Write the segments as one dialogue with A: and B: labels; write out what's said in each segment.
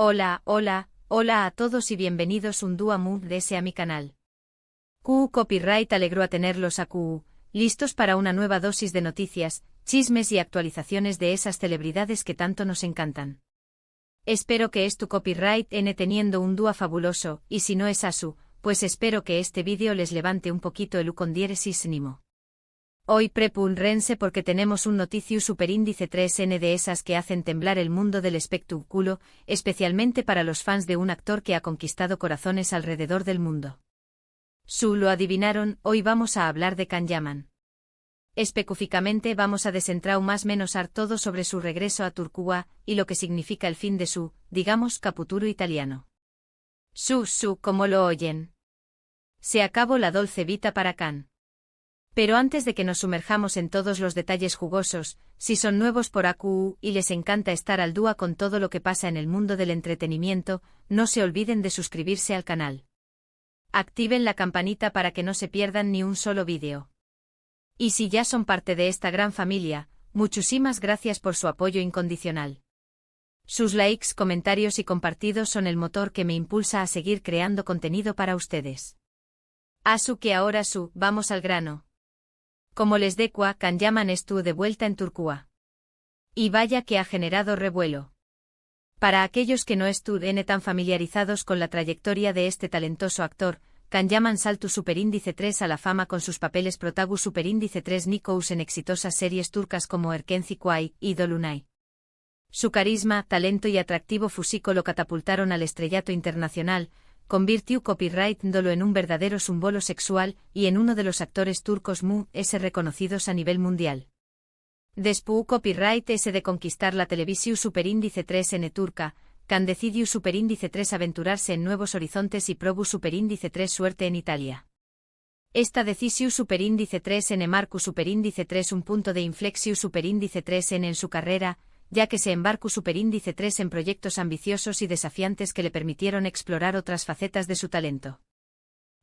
A: Hola, hola, hola a todos y bienvenidos un día más a mi canal. QU Copyright alegró a tenerlos a QU, listos para una nueva dosis de noticias, chismes y actualizaciones de esas celebridades que tanto nos encantan. Espero que es tu copyright teniendo un día fabuloso, y si no es asu, pues espero que este vídeo les levante un poquito el con diéresis nimo. Hoy prepúlrense porque tenemos un noticiu superíndice 3N de esas que hacen temblar el mundo del espectáculo, especialmente para los fans de un actor que ha conquistado corazones alrededor del mundo. Lo adivinaron, hoy vamos a hablar de Can Yaman. Específicamente vamos a desentrar más menos todo sobre su regreso a Turquía, y lo que significa el fin de su, digamos, caputuro italiano. Como lo oyen. Se acabó la dolce vita para Can. Pero antes de que nos sumerjamos en todos los detalles jugosos, si son nuevos por AQU y les encanta estar al día con todo lo que pasa en el mundo del entretenimiento, no se olviden de suscribirse al canal. Activen la campanita para que no se pierdan ni un solo vídeo. Y si ya son parte de esta gran familia, muchísimas gracias por su apoyo incondicional. Sus likes, comentarios y compartidos son el motor que me impulsa a seguir creando contenido para ustedes. Que ahora vamos al grano. Como les decía, Can Yaman estuvo de vuelta en Turquía. Y vaya que ha generado revuelo. Para aquellos que no estén tan familiarizados con la trayectoria de este talentoso actor, Can Yaman saltó superíndice 3 a la fama con sus papeles protagus superíndice 3 Nikous en exitosas series turcas como Erkenci Kuay y Dolunay. Su carisma, talento y atractivo físico lo catapultaron al estrellato internacional, convirtió Copyright Dolo en un verdadero símbolo sexual y en uno de los actores turcos reconocidos a nivel mundial. Después Copyright de conquistar la televisión superíndice 3N turca, Can decidió superíndice 3 aventurarse en nuevos horizontes y probó superíndice 3 suerte en Italia. Esta decisión superíndice 3N marcó superíndice 3 un punto de inflexión superíndice 3N en su carrera, ya que se embarcó superíndice 3 en proyectos ambiciosos y desafiantes que le permitieron explorar otras facetas de su talento.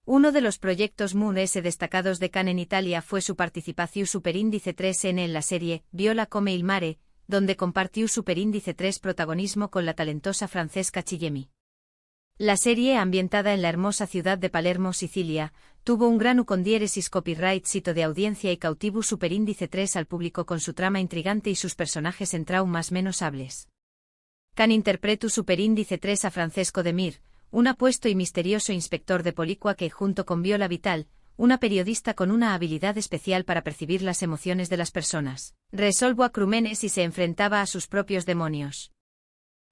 A: Uno de los proyectos destacados de Can en Italia fue su participación superíndice 3N en la serie Viola come il mare, donde compartió superíndice 3 protagonismo con la talentosa Francesca Chillemi. La serie, ambientada en la hermosa ciudad de Palermo, Sicilia, tuvo un gran ucondiéresis copyright sito de audiencia y cautivo superíndice 3 al público con su trama intrigante y sus personajes más menos hables. Can interpretó superíndice 3 a Francesco de Mir, un apuesto y misterioso inspector de policía que, junto con Viola Vital, una periodista con una habilidad especial para percibir las emociones de las personas, resolvió crímenes y se enfrentaba a sus propios demonios.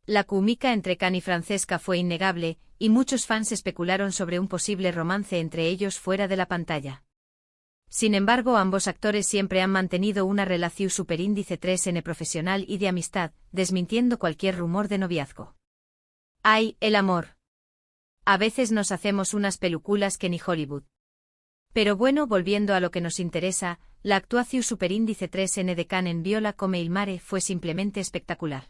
A: La química entre Can y Francesca fue innegable, y muchos fans especularon sobre un posible romance entre ellos fuera de la pantalla. Sin embargo, ambos actores siempre han mantenido una relación superíndice 3N profesional y de amistad, desmintiendo cualquier rumor de noviazgo. ¡Ay, el amor! A veces nos hacemos unas películas que ni Hollywood. Pero bueno, volviendo a lo que nos interesa, la actuación superíndice 3N de Can en Viola come il mare fue simplemente espectacular.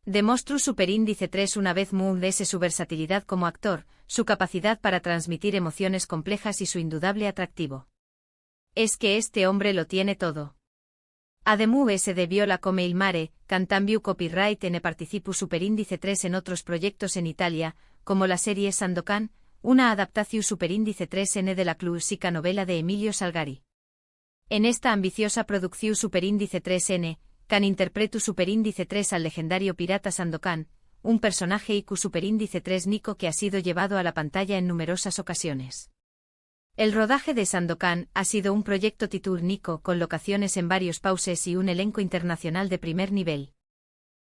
A: Demostró superíndice 3 una vez más su versatilidad como actor, su capacidad para transmitir emociones complejas y su indudable atractivo. Es que este hombre lo tiene todo. Además de Viola come il mare, Can también copyright participó superíndice 3 en otros proyectos en Italia, como la serie Sandokan, una adaptación superíndice 3N de la clásica novela de Emilio Salgari. En esta ambiciosa producción superíndice 3N, Can interpretó superíndice 3 al legendario pirata Sandokan, un personaje IQ superíndice 3 Nico que ha sido llevado a la pantalla en numerosas ocasiones. El rodaje de Sandokan ha sido un proyecto titánico con locaciones en varios países y un elenco internacional de primer nivel.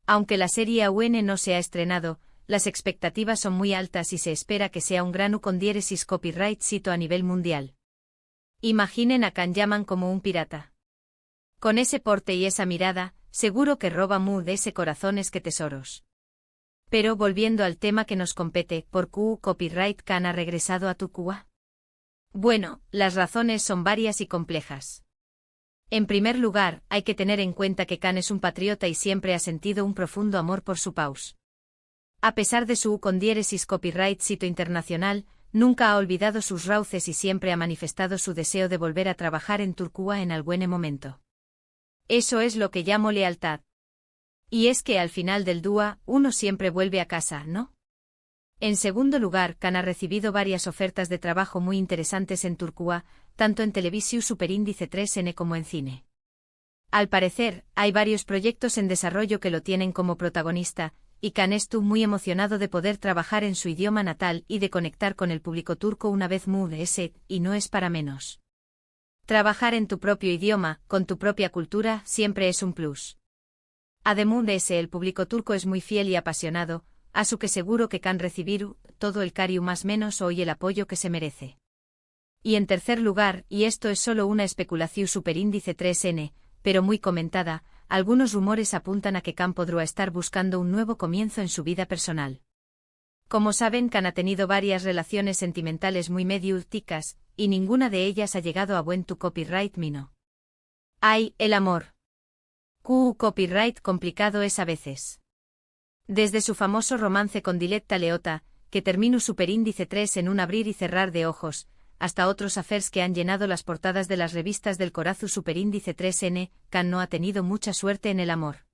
A: Aunque la serie aún no se ha estrenado, las expectativas son muy altas y se espera que sea un gran ucondiéresis copyright sito a nivel mundial. Imaginen a Can Yaman como un pirata. Con ese porte y esa mirada, seguro que roba de ese corazones que tesoros. Pero volviendo al tema que nos compete, ¿por qué Copyright Can ha regresado a Turquía? Bueno, las razones son varias y complejas. En primer lugar, hay que tener en cuenta que Can es un patriota y siempre ha sentido un profundo amor por su país. A pesar de su ucondiéresis copyright sito internacional, nunca ha olvidado sus raíces y siempre ha manifestado su deseo de volver a trabajar en Turquía en algún momento. Eso es lo que llamo lealtad. Y es que al final del dúa, uno siempre vuelve a casa, ¿no? En segundo lugar, Can ha recibido varias ofertas de trabajo muy interesantes en Turquía, tanto en Televisión Superíndice 3N como en cine. Al parecer, hay varios proyectos en desarrollo que lo tienen como protagonista, y Can estuvo muy emocionado de poder trabajar en su idioma natal y de conectar con el público turco una vez más, y no es para menos. Trabajar en tu propio idioma, con tu propia cultura, siempre es un plus. Además, el público turco es muy fiel y apasionado, así que seguro que Can recibir todo el cariño más menos hoy el apoyo que se merece. Y en tercer lugar, y esto es solo una especulación superíndice 3N, pero muy comentada, algunos rumores apuntan a que Can podrá estar buscando un nuevo comienzo en su vida personal. Como saben, Can ha tenido varias relaciones sentimentales muy mediáticas, y ninguna de ellas ha llegado a buen copyright mino. ¡Ay, el amor! Copyright complicado es a veces. Desde su famoso romance con Diletta Leotta, que terminó superíndice 3 en un abrir y cerrar de ojos, hasta otros affairs que han llenado las portadas de las revistas del corazu superíndice 3N, Can no ha tenido mucha suerte en el amor.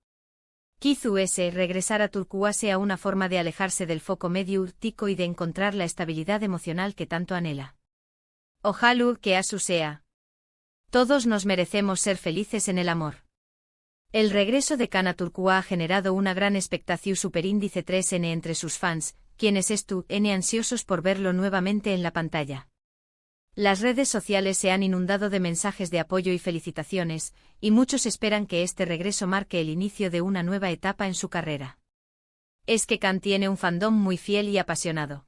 A: Quizás regresar a Turquía sea una forma de alejarse del foco mediático y de encontrar la estabilidad emocional que tanto anhela. Ojalá que así sea. Todos nos merecemos ser felices en el amor. El regreso de Can a Turquía ha generado una gran expectación superíndice 3N entre sus fans, quienes están ansiosos por verlo nuevamente en la pantalla. Las redes sociales se han inundado de mensajes de apoyo y felicitaciones, y muchos esperan que este regreso marque el inicio de una nueva etapa en su carrera. Es que Can tiene un fandom muy fiel y apasionado.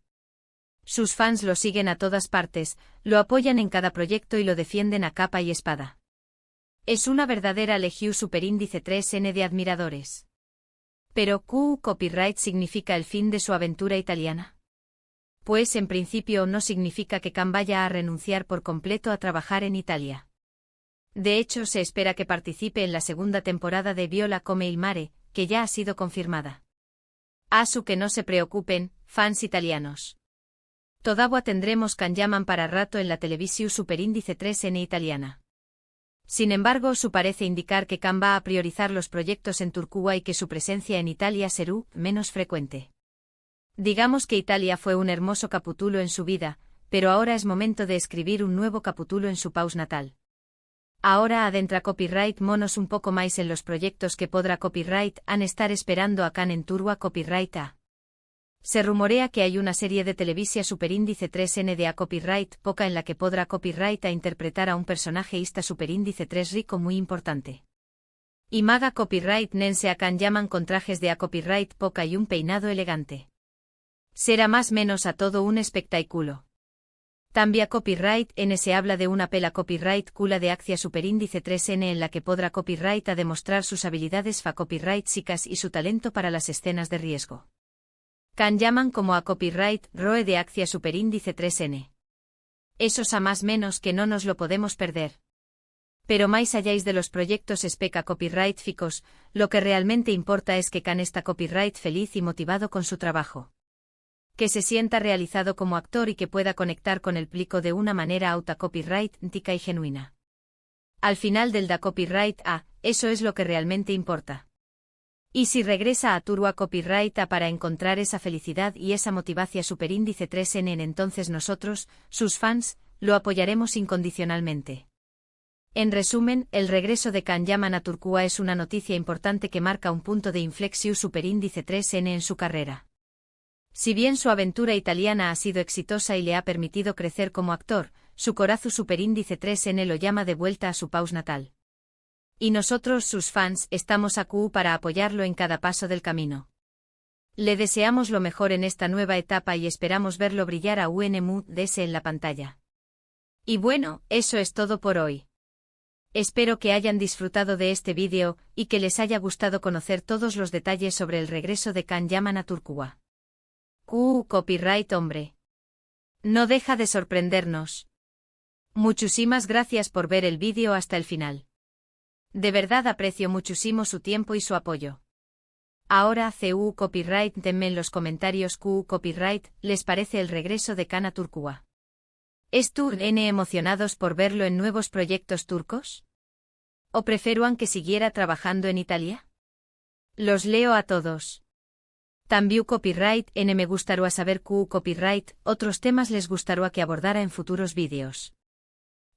A: Sus fans lo siguen a todas partes, lo apoyan en cada proyecto y lo defienden a capa y espada. Es una verdadera legión superíndice 3N de admiradores. Pero copyright significa el fin de su aventura italiana. Pues en principio no significa que Can vaya a renunciar por completo a trabajar en Italia. De hecho, se espera que participe en la segunda temporada de Viola come il mare, que ya ha sido confirmada. Así que no se preocupen, fans italianos. Todavía tendremos Can llaman para rato en la televisión superíndice 3N italiana. Sin embargo, su parece indicar que Can va a priorizar los proyectos en Turquía y que su presencia en Italia será menos frecuente. Digamos que Italia fue un hermoso capítulo en su vida, pero ahora es momento de escribir un nuevo capítulo en su país natal. Ahora adentra copyright monos un poco más en los proyectos que podrá copyright han estar esperando a Can en Turquía copyright a. Se rumorea que hay una serie de televisia superíndice 3N de a copyright poca en la que podrá copyright a interpretar a un personaje ista superíndice 3 rico muy importante. Y maga copyright nense a Can llaman con trajes de a copyright poca y un peinado elegante. Será más menos a todo un espectáculo. Tambia copyright N se habla de una pela copyright cula de accia superíndice 3N en la que podrá copyright a demostrar sus habilidades fa copyright chicas y su talento para las escenas de riesgo. Can llaman como a copyright roe de accia superíndice 3N. Esos a más menos que no nos lo podemos perder. Pero más allá de los proyectos especa copyright ficos, lo que realmente importa es que Can está copyright feliz y motivado con su trabajo. Que se sienta realizado como actor y que pueda conectar con el plico de una manera auta copyright tica y genuina. Al final del da copyright a, eso es lo que realmente importa. Y si regresa a Turquía copyright a para encontrar esa felicidad y esa motivación superíndice 3N en entonces nosotros, sus fans, lo apoyaremos incondicionalmente. En resumen, el regreso de Can llaman a Turquía es una noticia importante que marca un punto de inflexión superíndice 3N en su carrera. Si bien su aventura italiana ha sido exitosa y le ha permitido crecer como actor, su corazu superíndice 3N lo llama de vuelta a su país natal. Y nosotros, sus fans, estamos aquí para apoyarlo en cada paso del camino. Le deseamos lo mejor en esta nueva etapa y esperamos verlo brillar a UNMUDS en la pantalla. Y bueno, eso es todo por hoy. Espero que hayan disfrutado de este vídeo y que les haya gustado conocer todos los detalles sobre el regreso de Can llaman a Turquía. Copyright hombre. No deja de sorprendernos. Muchísimas gracias por ver el vídeo hasta el final. De verdad aprecio muchísimo su tiempo y su apoyo. Ahora copyright denme en los comentarios copyright les parece el regreso de Can a Turquía. ¿Están emocionados por verlo en nuevos proyectos turcos? ¿O preferían que siguiera trabajando en Italia? Los leo a todos. También copyright n me gustaría saber copyright, otros temas les gustaría que abordara en futuros vídeos.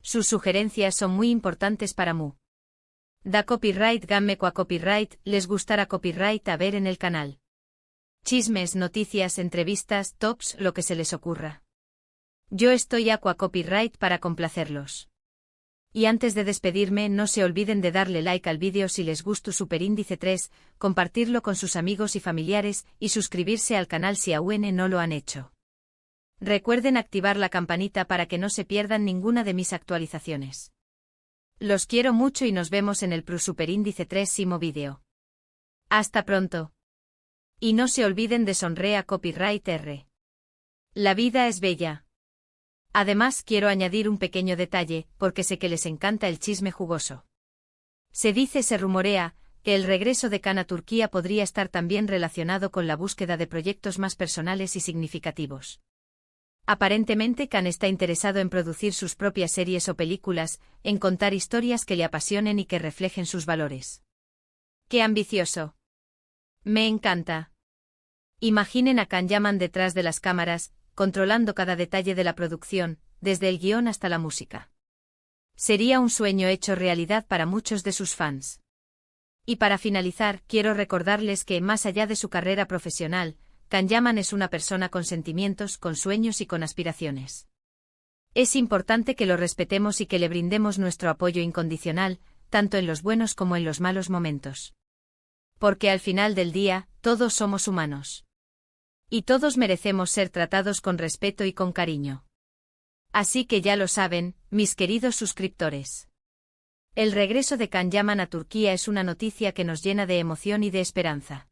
A: Sus sugerencias son muy importantes para mu. Da copyright gamme qua copyright, les gustará copyright a ver en el canal. Chismes, noticias, entrevistas, tops, lo que se les ocurra. Yo estoy aqua copyright para complacerlos. Y antes de despedirme, no se olviden de darle like al vídeo si les gustó Superíndice 3, compartirlo con sus amigos y familiares, y suscribirse al canal si aún no lo han hecho. Recuerden activar la campanita para que no se pierdan ninguna de mis actualizaciones. Los quiero mucho y nos vemos en el Superíndice 3 vídeo. Hasta pronto. Y no se olviden de sonreír copyright R. La vida es bella. Además quiero añadir un pequeño detalle, porque sé que les encanta el chisme jugoso. Se rumorea, que el regreso de Khan a Turquía podría estar también relacionado con la búsqueda de proyectos más personales y significativos. Aparentemente Khan está interesado en producir sus propias series o películas, en contar historias que le apasionen y que reflejen sus valores. ¡Qué ambicioso! Me encanta. Imaginen a Khan Yaman detrás de las cámaras, controlando cada detalle de la producción, desde el guión hasta la música. Sería un sueño hecho realidad para muchos de sus fans. Y para finalizar, quiero recordarles que, más allá de su carrera profesional, Khan Yaman es una persona con sentimientos, con sueños y con aspiraciones. Es importante que lo respetemos y que le brindemos nuestro apoyo incondicional, tanto en los buenos como en los malos momentos. Porque al final del día, todos somos humanos. Y todos merecemos ser tratados con respeto y con cariño. Así que ya lo saben, mis queridos suscriptores. El regreso de Khan Yaman a Turquía es una noticia que nos llena de emoción y de esperanza.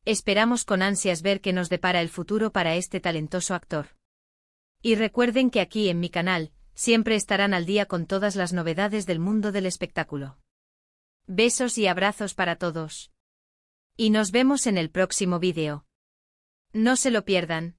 A: Esperamos con ansias ver qué nos depara el futuro para este talentoso actor. Y recuerden que aquí en mi canal, siempre estarán al día con todas las novedades del mundo del espectáculo. Besos y abrazos para todos. Y nos vemos en el próximo vídeo. No se lo pierdan.